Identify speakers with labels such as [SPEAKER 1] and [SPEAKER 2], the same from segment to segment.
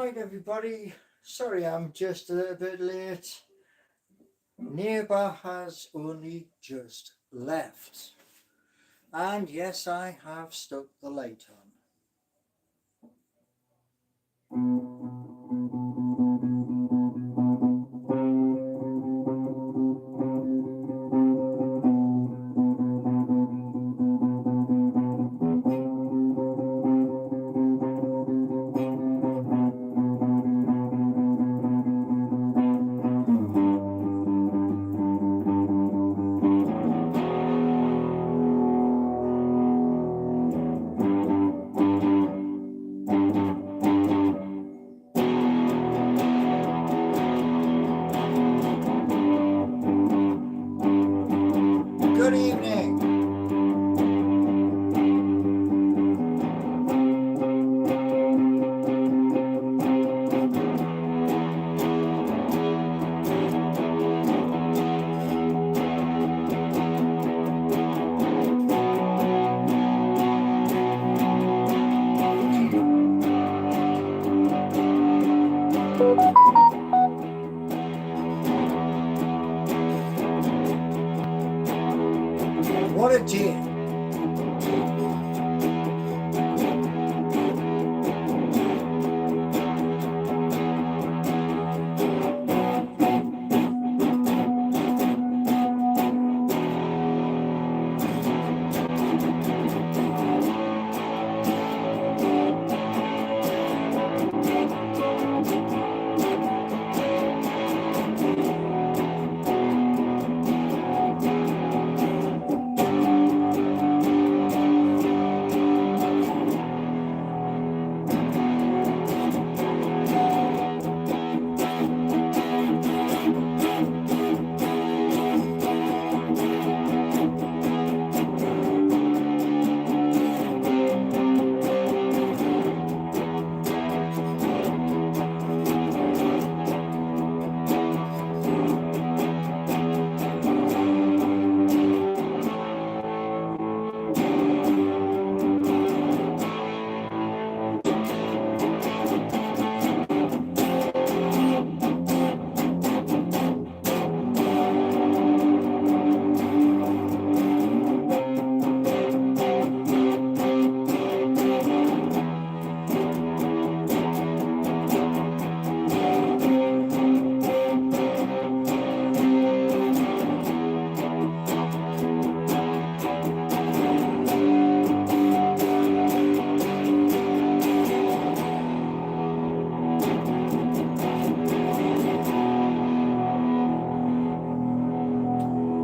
[SPEAKER 1] Right, everybody. Sorry, I'm just a little bit late. Neighbour has only just left. And yes, I have stuck the light on. Good evening. What a day.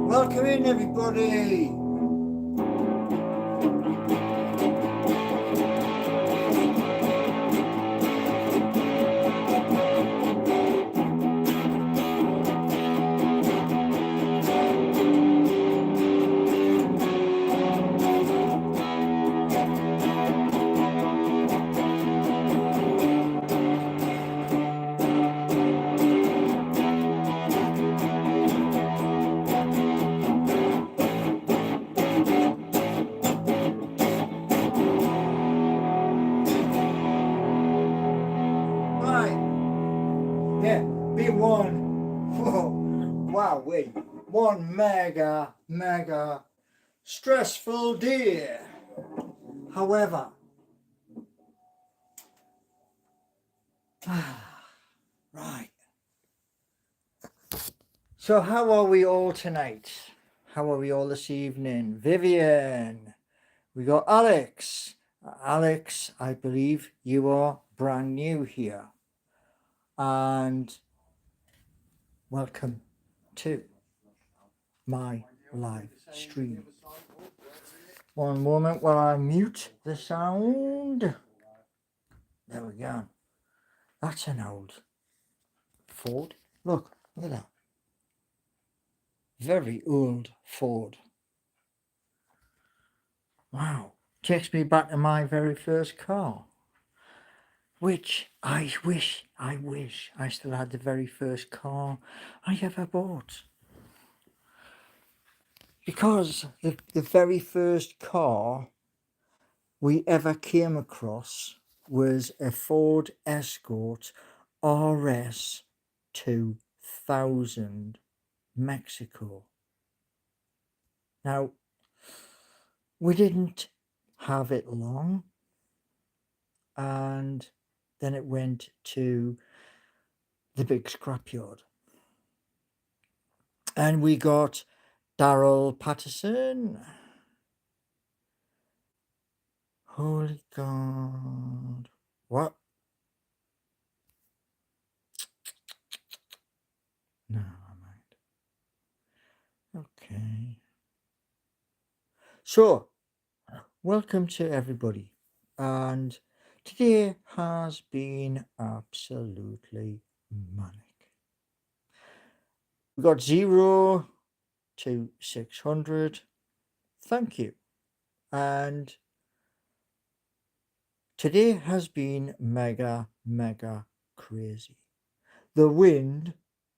[SPEAKER 1] Welcome in, everybody. One mega stressful day. However, right. So how are we all tonight? How are we all this evening? Vivian, we got Alex. Alex, I believe you are brand new here. And welcome to my live stream. One moment while I mute the sound. There we go. That's an old Ford. Look at that. Very old Ford. Wow. Takes me back to my very first car. Which I wish I still had the very first car I ever bought. Because the very first car we ever came across was a Ford Escort RS 2000 Mexico. Now, we didn't have it long, and then it went to the big scrapyard. And we got Daryl Patterson. Holy God. What? No, mind. Okay. So, welcome to everybody. And today has been absolutely manic. We got 0 to 600. Thank you. And today has been mega crazy. The wind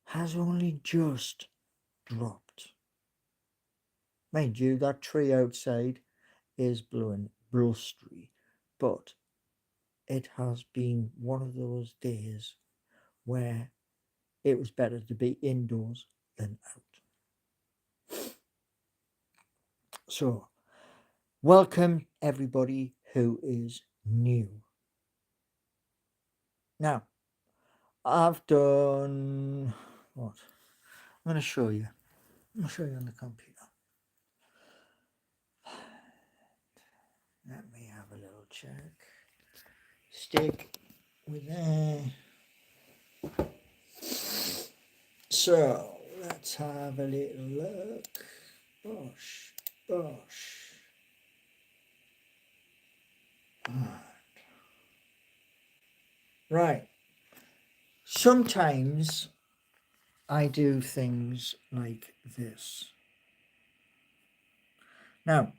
[SPEAKER 1] has only just dropped. Mind you, that tree outside is blowing blustery, but it has been one of those days where it was better to be indoors than out. So, welcome everybody who is new. Now, I've done what? I'm going to show you. I'm going to show you on the computer. Let me have a little check. Stick with there. So, let's have a little look. Bosh. Right. Sometimes I do things like this. Now,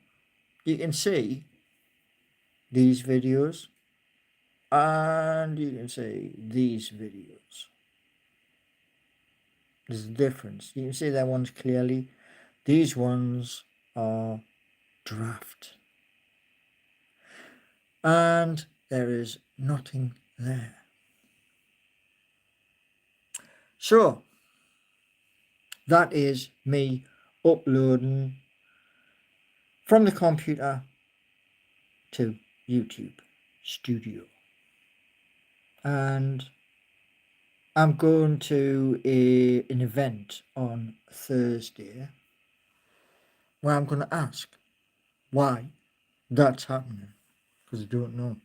[SPEAKER 1] you can see these videos and you can see these videos. There's a difference. You can see that one's clearly. These ones are draft. And there is nothing there. So, that is me uploading from the computer to YouTube Studio. And I'm going to an event on Thursday where I'm going to ask why that's happening, because I don't know.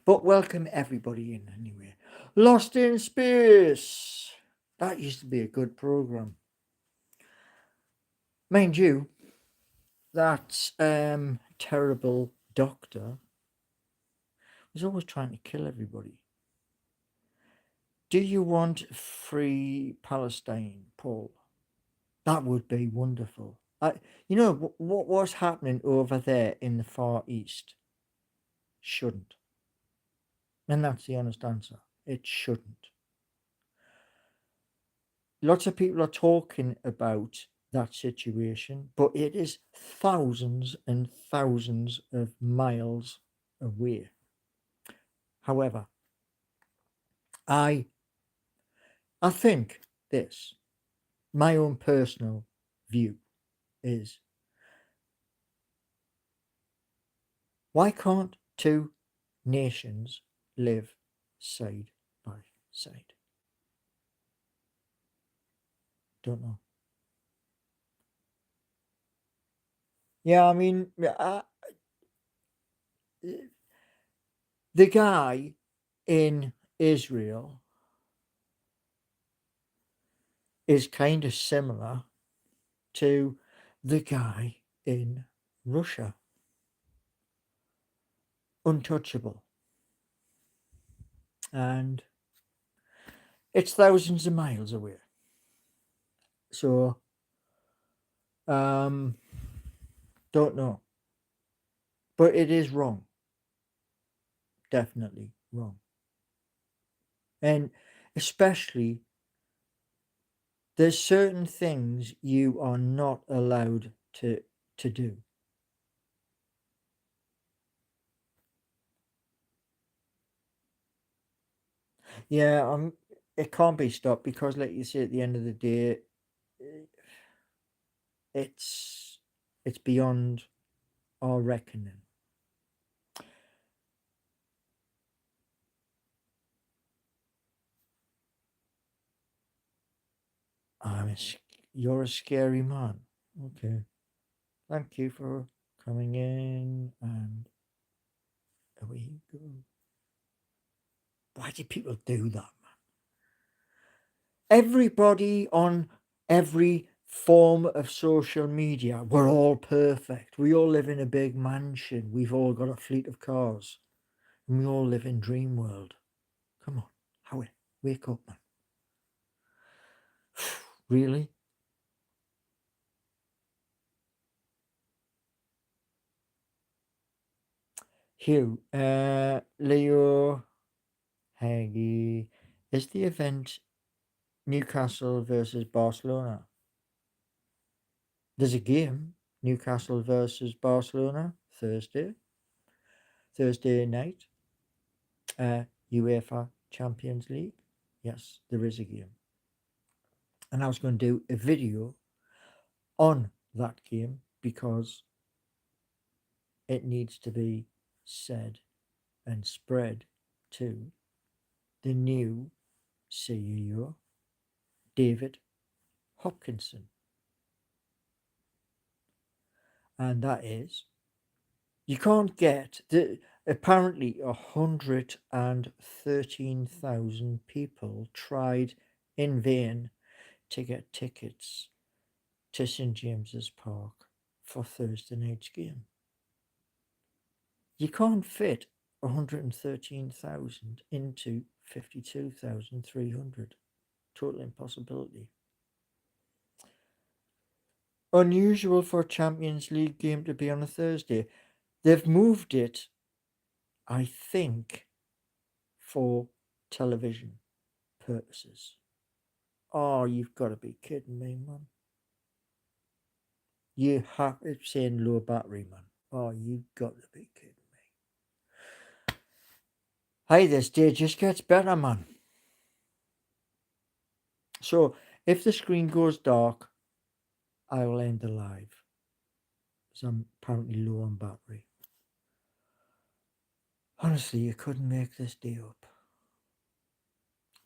[SPEAKER 1] But welcome everybody in anyway. Lost in Space. That used to be a good program. Mind you, that terrible doctor was always trying to kill everybody. Do you want free Palestine, Paul? That would be wonderful. You know, what was happening over there in the Far East shouldn't. And that's the honest answer. It shouldn't. Lots of people are talking about that situation, but it is thousands and thousands of miles away. However, I think this, my own personal view is, why can't two nations live side by side? Don't know. Yeah, I mean, the guy in Israel is kind of similar to the guy in Russia. Untouchable. And it's thousands of miles away. So, don't know. But it is wrong. Definitely wrong. And especially, there's certain things you are not allowed to do. Yeah, it can't be stopped because, like you say, at the end of the day, eh, it's it's beyond our reckoning. I'm a, s- you're a scary man. Okay, thank you for coming in, and away you go. Why do people do that, man? Everybody on every form of social media, we're all perfect. We all live in a big mansion. We've all got a fleet of cars. And we all live in dream world. Come on, Howie, wake up, man. Really? Hugh, Leo, Haggy, is the event Newcastle versus Barcelona? There's a game, Newcastle versus Barcelona, Thursday night, UEFA Champions League. Yes, there is a game. And I was going to do a video on that game because it needs to be said and spread to the new CEO, David Hopkinson. And that is, you can't get the apparently 113,000 people tried in vain to get tickets to St James's Park for Thursday night's game. You can't fit 113,000 into 52,300. Total impossibility. Unusual for a Champions League game to be on a Thursday. They've moved it, I think, for television purposes. Oh, you've got to be kidding me, man. You have it's saying low battery, man. Oh, you've got to be kidding me. Hey, this day just gets better, man. So, if the screen goes dark, I will end the live. Because I'm apparently low on battery. Honestly, you couldn't make this day up.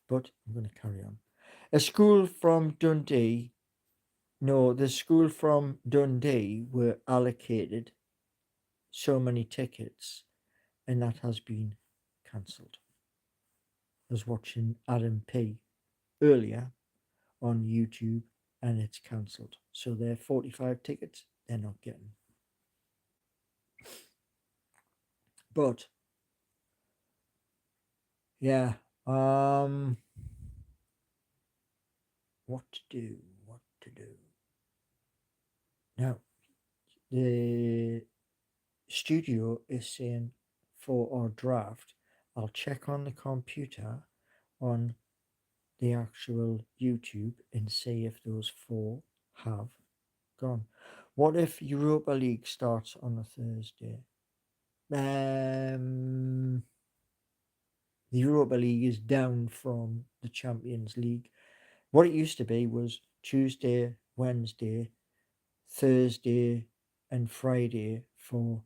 [SPEAKER 1] But I'm going to carry on. A school from Dundee, no, the school from Dundee were allocated so many tickets, and that has been cancelled. I was watching Adam P earlier on YouTube, and it's cancelled. So they're 45 tickets, they're not getting. But yeah, what to do? What to do? Now, the studio is saying for our draft, I'll check on the computer on the actual YouTube and see if those four have gone. What if Europa League starts on a Thursday? The Europa League is down from the Champions League. What it used to be was Tuesday, Wednesday, Thursday, and Friday for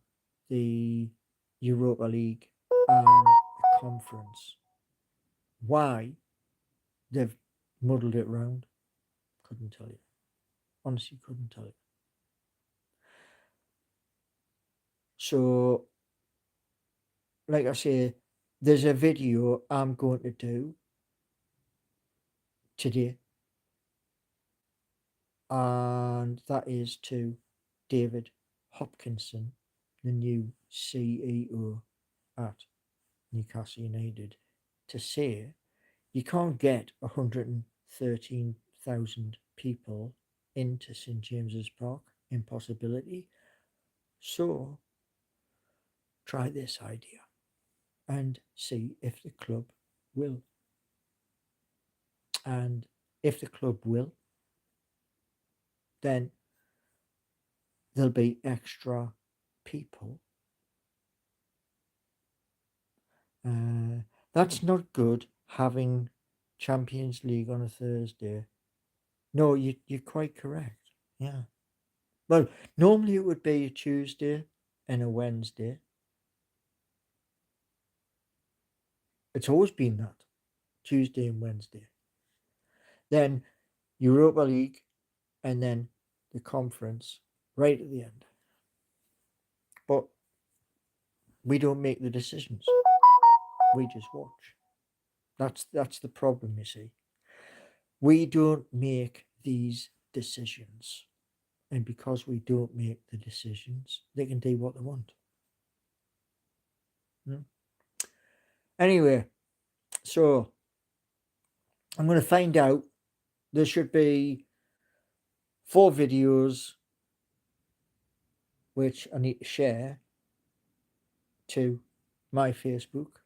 [SPEAKER 1] the Europa League and the conference. Why they've muddled it round, couldn't tell you. Honestly, couldn't tell you. So, like I say, there's a video I'm going to do today, and that is to David Hopkinson, the new CEO at Newcastle United, to say you can't get 113,000 people into St James's Park. Impossibility. So try this idea and see if the club will. And if the club will, then there'll be extra people. That's not good having Champions League on a Thursday. No, you're quite correct. Yeah. Well, normally it would be a Tuesday and a Wednesday. It's always been that. Tuesday and Wednesday. Then Europa League and then the conference right at the end. But we don't make the decisions. We just watch. That's the problem, you see. We don't make these decisions. And because we don't make the decisions, they can do what they want. Anyway, so I'm going to find out. There should be 4 videos which I need to share to my Facebook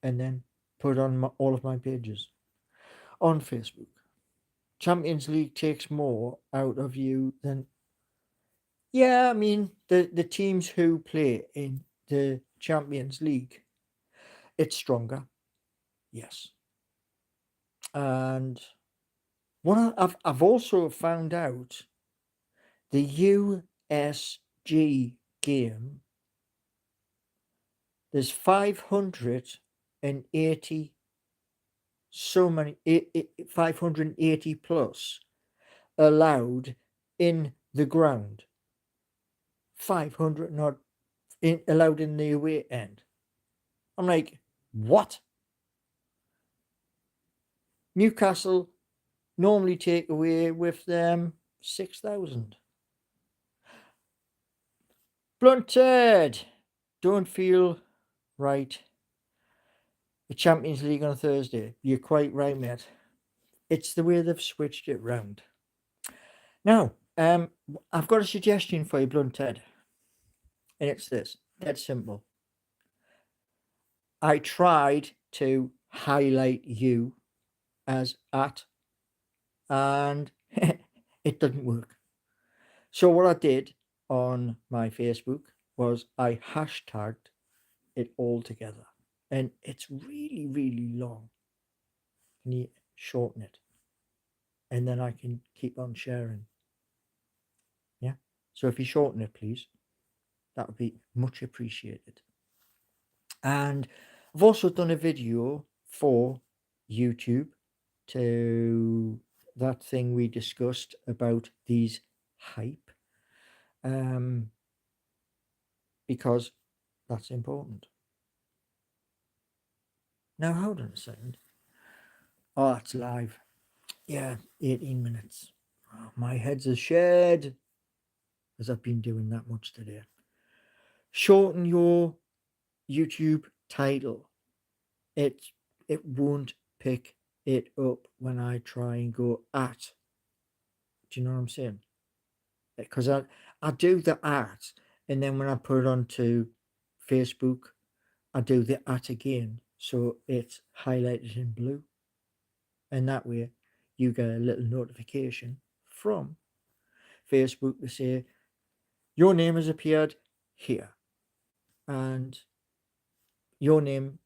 [SPEAKER 1] and then put on all of my pages on Facebook. Champions League takes more out of you than, yeah, I mean, the teams who play in the Champions League, it's stronger, yes. And I've also found out the USG game, there's 580 580 plus allowed in the ground. 500 not allowed in the away end. I'm like, what? Newcastle normally take away with them 6,000. Blunted, don't feel right. The Champions League on Thursday. You're quite right, mate. It's the way they've switched it round. Now, I've got a suggestion for you, Blunted. And it's this. That's simple. I tried to highlight you as at, and it didn't work. So what I did on my Facebook was I hashtagged it all together, and it's really, really long. Can you shorten it? And then I can keep on sharing. Yeah. So if you shorten it, please, that would be much appreciated. And I've also done a video for YouTube to that thing we discussed about these hype, because that's important. Now hold on a second. Oh, it's live. Yeah, 18 minutes. Oh, my head's a shed, as I've been doing that much today. Shorten your YouTube title. It won't pick it up when I try and go at. Do you know what I'm saying? Because I do the at, and then when I put it onto Facebook, I do the at again, so it's highlighted in blue, and that way you get a little notification from Facebook to say your name has appeared here, and your name,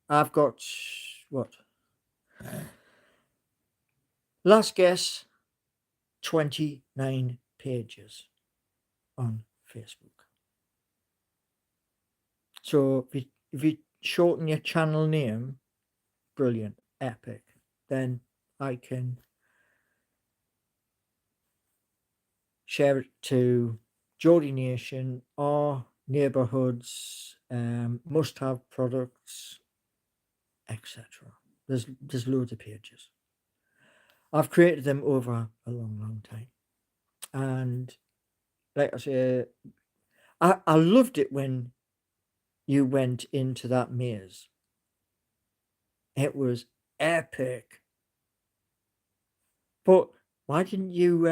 [SPEAKER 1] I've got what? Last guess, 29 pages on Facebook. So if you shorten your channel name, brilliant, epic, then I can share it to Geordie Nation or neighborhoods, must-have products, etc. There's loads of pages. I've created them over a long time, and like I say, I loved it when you went into that maze. It was epic. But why didn't you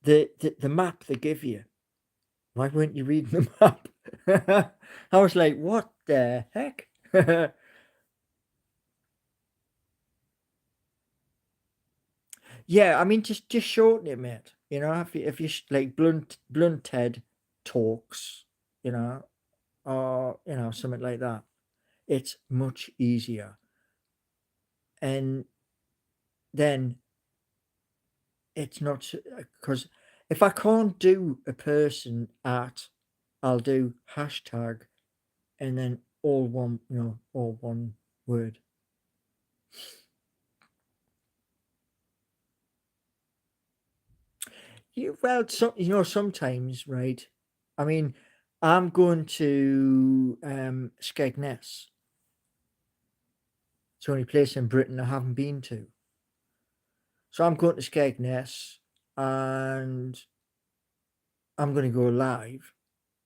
[SPEAKER 1] the map they give you? Why weren't you reading the map? I was like, what the heck? Yeah, I mean, just shorten it, mate. You know, if you like Blunted talks, you know, or you know, something like that, it's much easier. and then it's not, because if I can't do a person at, I'll do hashtag and then all one, all one word. Well, sometimes, right? I mean, I'm going to Skegness. It's the only place in Britain I haven't been to. So I'm going to Skegness, and I'm going to go live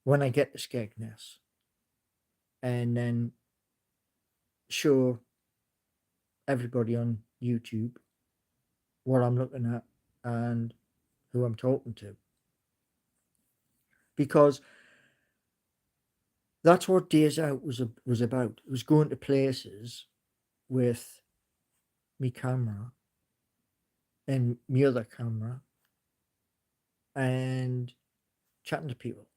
[SPEAKER 1] when I get to Skegness, and then show everybody on YouTube what I'm looking at and who I'm talking to. Because that's what Days Out was about. It was going to places with me camera and me other camera and chatting to people.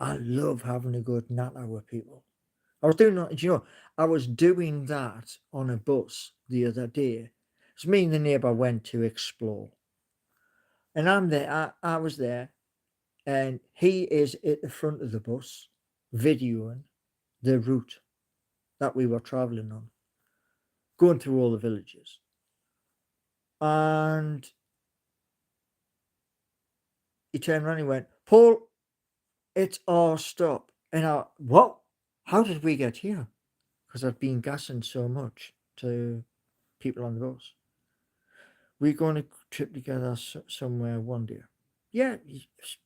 [SPEAKER 1] I love having a good natter with people. I was doing that, I was doing that on a bus the other day. It's me and the neighbour went to explore. And I'm there, I was there, and he is at the front of the bus videoing the route that we were travelling on, going through all the villages. And he turned around and he went, Paul, it's our stop. And I, what? How did we get here? Because I've been gassing so much to people on the bus. We're going to trip together somewhere one day. Yeah,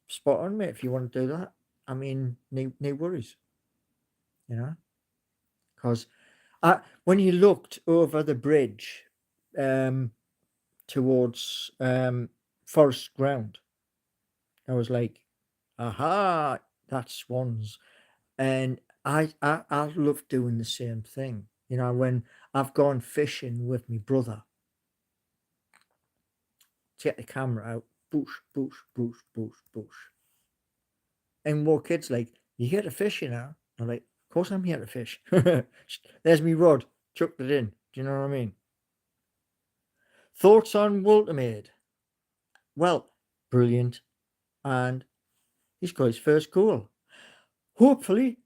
[SPEAKER 1] spot on, mate, if you want to do that. I mean, no worries, because when you looked over the bridge towards Forest Ground, I was like, aha, that's swans. And I love doing the same thing. When I've gone fishing with my brother, take the camera out, boosh, boosh, boosh, boosh, boosh. And more kids like, you here to fish, I'm like, of course I'm here to fish. There's me rod, chucked it in. Do you know what I mean? Thoughts on Waltermaid? Well, brilliant. And he's got his first goal. Hopefully,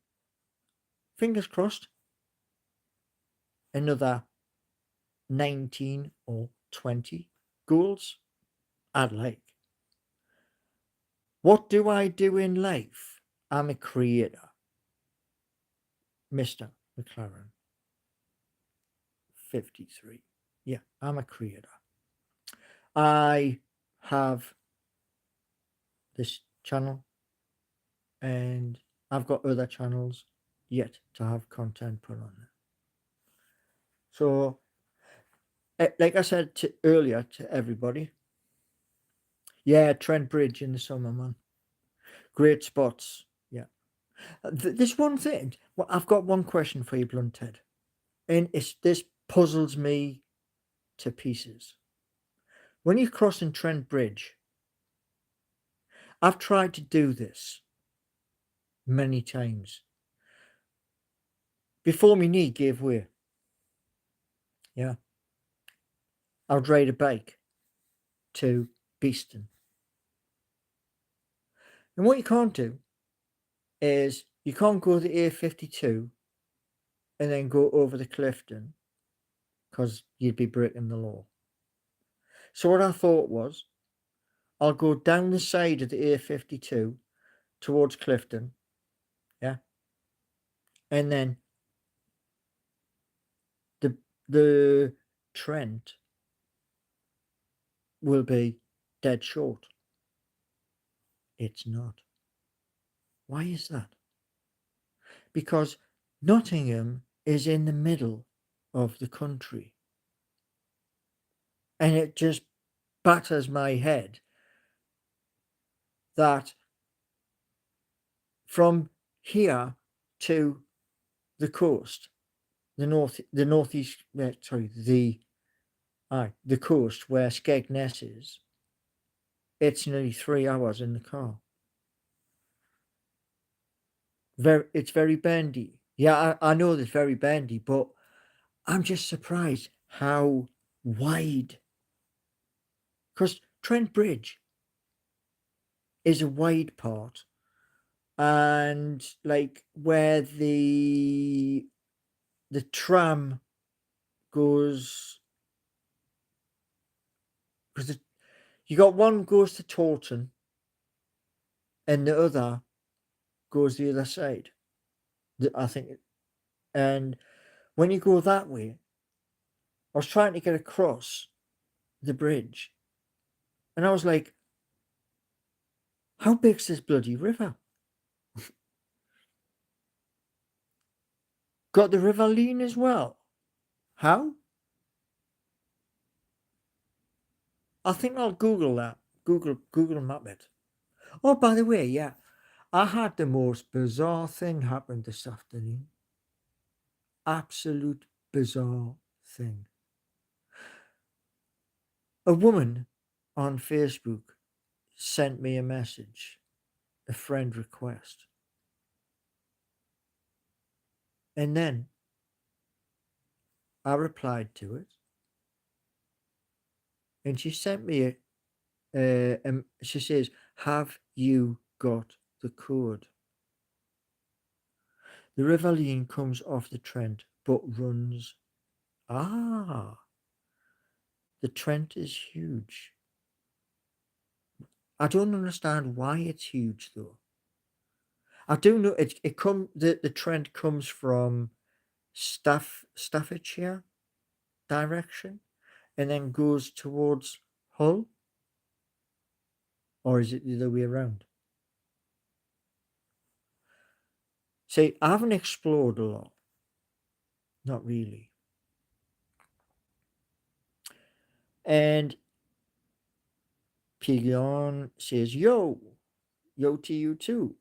[SPEAKER 1] fingers crossed, another 19 or 20 goals I'd like. What do I do in life? I'm a creator. Mr. McLaren. 53. Yeah, I'm a creator. I have this channel, and I've got other channels yet to have content put on it. So, like I said earlier to everybody, yeah, Trent Bridge in the summer, man. Great spots. Yeah. There's one thing. Well, I've got one question for you, Blunted. And this puzzles me to pieces. When you're crossing Trent Bridge, I've tried to do this many times. Before my knee gave way. Yeah. I would ride a bike to Beeston. And what you can't do is you can't go the A52 and then go over the Clifton, because you'd be breaking the law. So what I thought was, I'll go down the side of the A52 towards Clifton, yeah, and then the Trent will be dead short. It's not. Why is that? Because Nottingham is in the middle of the country. And it just batters my head that from here to the coast, the northeast, the coast where Skegness is, it's nearly 3 hours in the car. It's very bendy. Yeah, I know it's very bendy, but I'm just surprised how wide, because Trent Bridge is a wide part, and like where the tram goes, because you got one goes to Taunton and the other goes the other side. I think, and when you go that way, I was trying to get across the bridge, and I was like, "How big's this bloody river?" Got the River Leen as well. How? I think I'll Google that. Google map it. Oh, by the way, yeah, I had the most bizarre thing happen this afternoon. Absolute bizarre thing. A woman on Facebook sent me a message, a friend request. And then I replied to it. And she sent me she says, "Have you got the code?" The River Leen comes off the Trent but runs. Ah, the Trent is huge. I don't understand why it's huge though. I do know the Trent comes from Staffordshire direction and then goes towards Hull, or is it the other way around? See, I haven't explored a lot, not really. And Pigeon says, "Yo, yo to you too."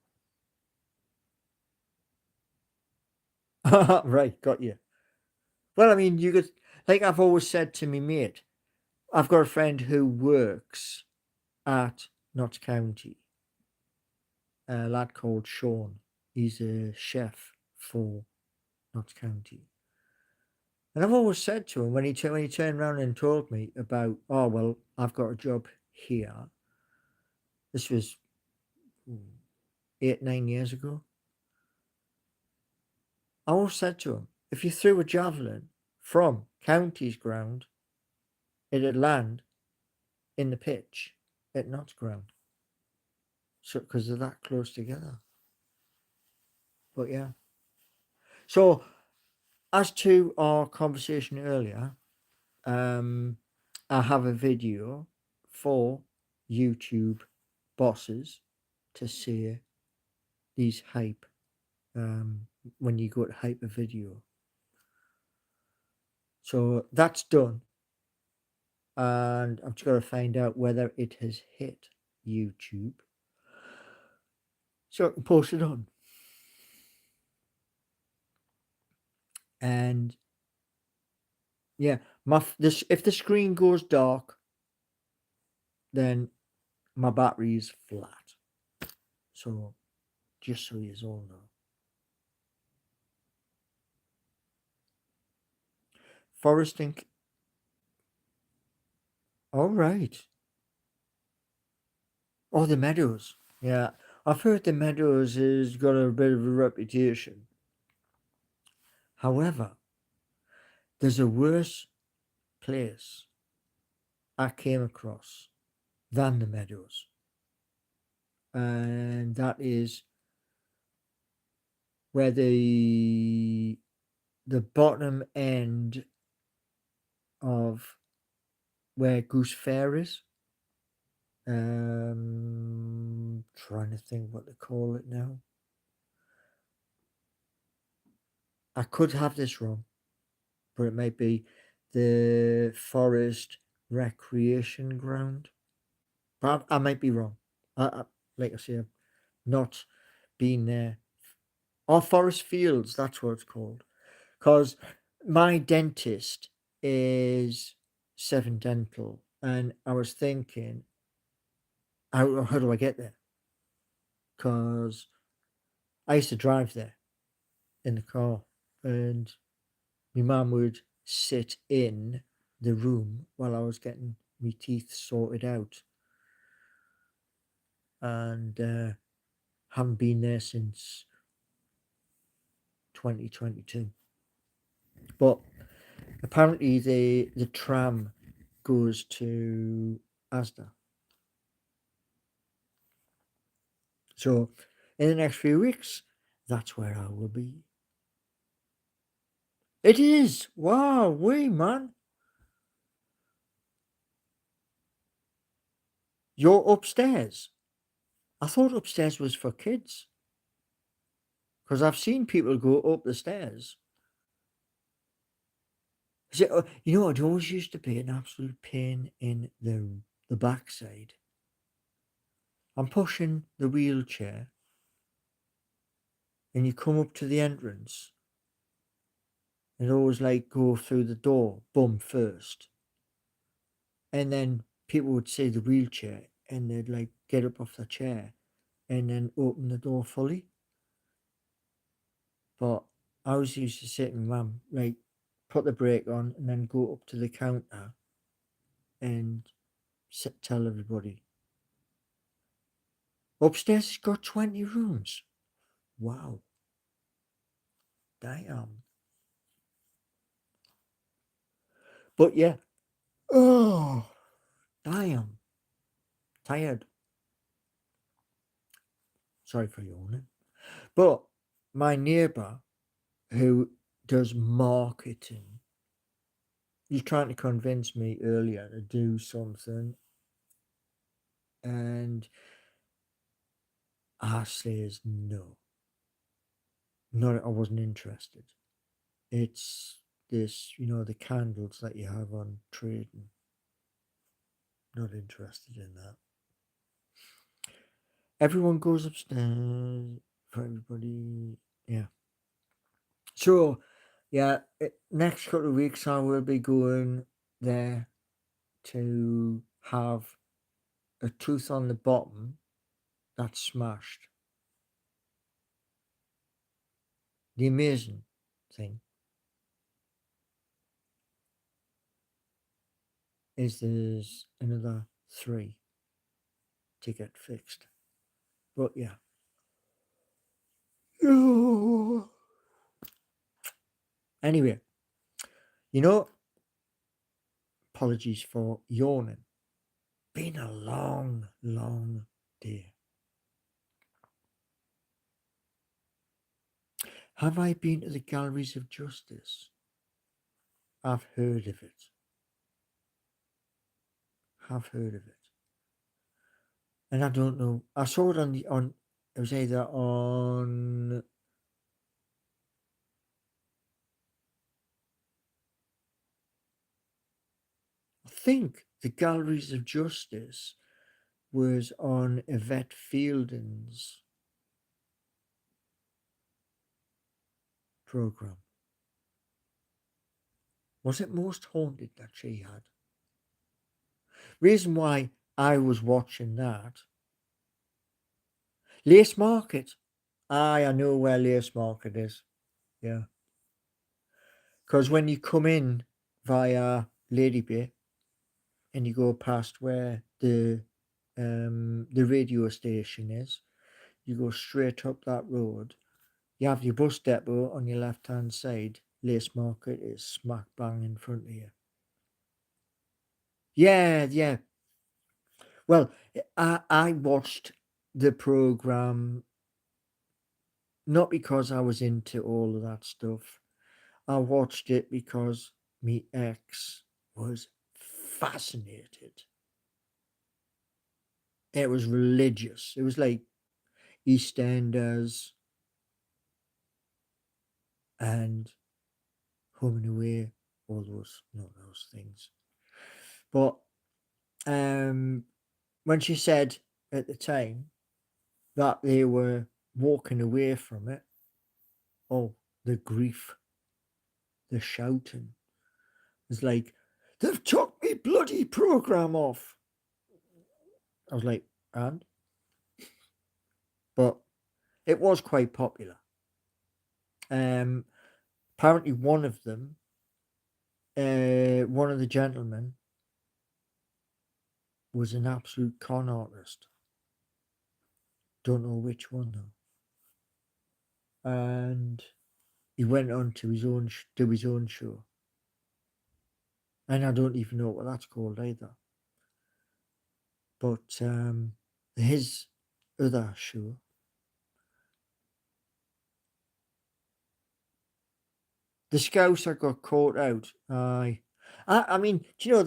[SPEAKER 1] Right, got you. Well, I mean, you could, like I've always said to me mate, I've got a friend who works at Notts County, a lad called Sean. He's a chef for Notts County. And I've always said to him when he turned around and told me about, oh well, I've got a job here. This was 8-9 years ago. I always said to him, if you threw a javelin from County's ground, it'd land in the pitch at Notts ground. So because they're that close together. But yeah. So as to our conversation earlier, I have a video for YouTube bosses to say these hype when you go to hype a video. So that's done, and I'm just going to find out whether it has hit YouTube so I can post it on. And yeah, if the screen goes dark, then my battery is flat. So just so you all know. Forest Inc. All right. Oh, the Meadows. Yeah, I've heard the Meadows has got a bit of a reputation. However, there's a worse place I came across than the Meadows, and that is where the bottom end of where Goose Fair is. Trying to think what to call it now. I could have this wrong, but it might be the Forest Recreation Ground. But I might be wrong. Like I say, I've not been there. Or Forest Fields, that's what it's called. Because my dentist is Seven Dental, and I was thinking, how do I get there? Because I used to drive there in the car, and my mum would sit in the room while I was getting my teeth sorted out, and haven't been there since 2022. But apparently the tram goes to Asda. So in the next few weeks, that's where I will be. It is! Wow, man. You're upstairs. I thought upstairs was for kids. Because I've seen people go up the stairs. You know, it always used to be an absolute pain in the backside. I'm pushing the wheelchair, and you come up to the entrance, and always like go through the door, bum first. And then people would see the wheelchair, and they'd like get up off the chair, and then open the door fully. But I always used to say to my mum, like, put the brake on, and then go up to the counter, and tell everybody. Upstairs has got 20 rooms. Wow. Damn. But yeah. Oh, damn. Tired. Sorry for yawning. But my neighbour, who does marketing, he's trying to convince me earlier to do something. And I says no. No, I wasn't interested. It's this, the candles that you have on trading. Not interested in that. Everyone goes upstairs for everybody. Yeah. So, yeah, next couple of weeks I will be going there to have a tooth on the bottom that's smashed. The amazing thing is there's another 3 to get fixed. But yeah. Anyway, apologies for yawning. Been a long, long day. Have I been to the Galleries of Justice? I've heard of it. Have heard of it. And I don't know. I saw it on it was either on I think the Galleries of Justice was on Yvette Fielding's program. Was it Most Haunted that she had? Reason why I was watching that. Lace Market. Aye, I know where Lace Market is. Yeah. Because when you come in via Lady Bay and you go past where the radio station is, you go straight up that road. You have your bus depot on your left hand side. Lace Market is smack bang in front of you. Yeah, yeah. Well, I watched the program not because I was into all of that stuff. I watched it because me ex was fascinated. It was religious. It was like EastEnders and Home and Away, all those, not those things. But when she said at the time that they were walking away from it, oh, the grief, the shouting. It's like, they've took me bloody program off. I was like, and? But it was quite popular. Apparently one of them one of the gentlemen was an absolute con artist. Don't know which one though. And he went on to do his own show. And I don't even know what that's called either. But his other show, the Scouser got caught out. I mean, do you know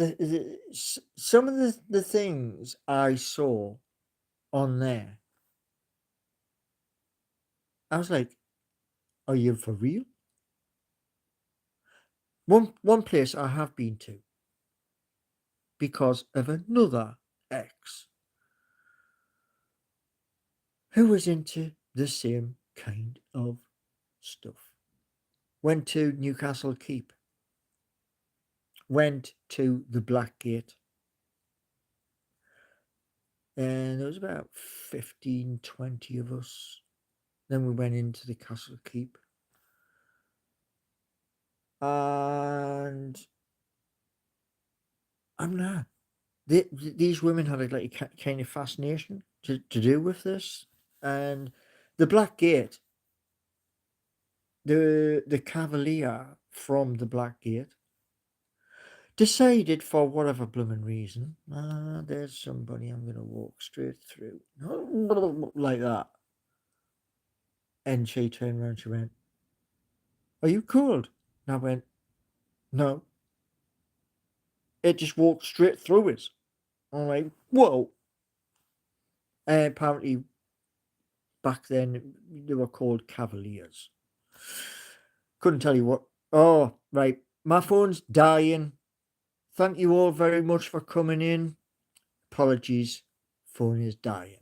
[SPEAKER 1] some of the things I saw on there? I was like, "Are you for real?" One place I have been to because of another ex who was into the same kind of stuff. Went to Newcastle Keep. Went to the Black Gate. And there was about 15, 20 of us. Then we went into the Castle Keep. And I'm not. These women had a kind of fascination to do with this. And the Black Gate, the cavalier from the Black Gate decided, for whatever blooming reason, there's somebody I'm going to walk straight through. Like that. And she turned around, she went, "Are you cold?" And I went, "No." It just walked straight through us. I'm like, whoa. And apparently, back then, they were called Cavaliers. Couldn't tell you what. Oh, right. My phone's dying. Thank you all very much for coming in. Apologies. Phone is dying.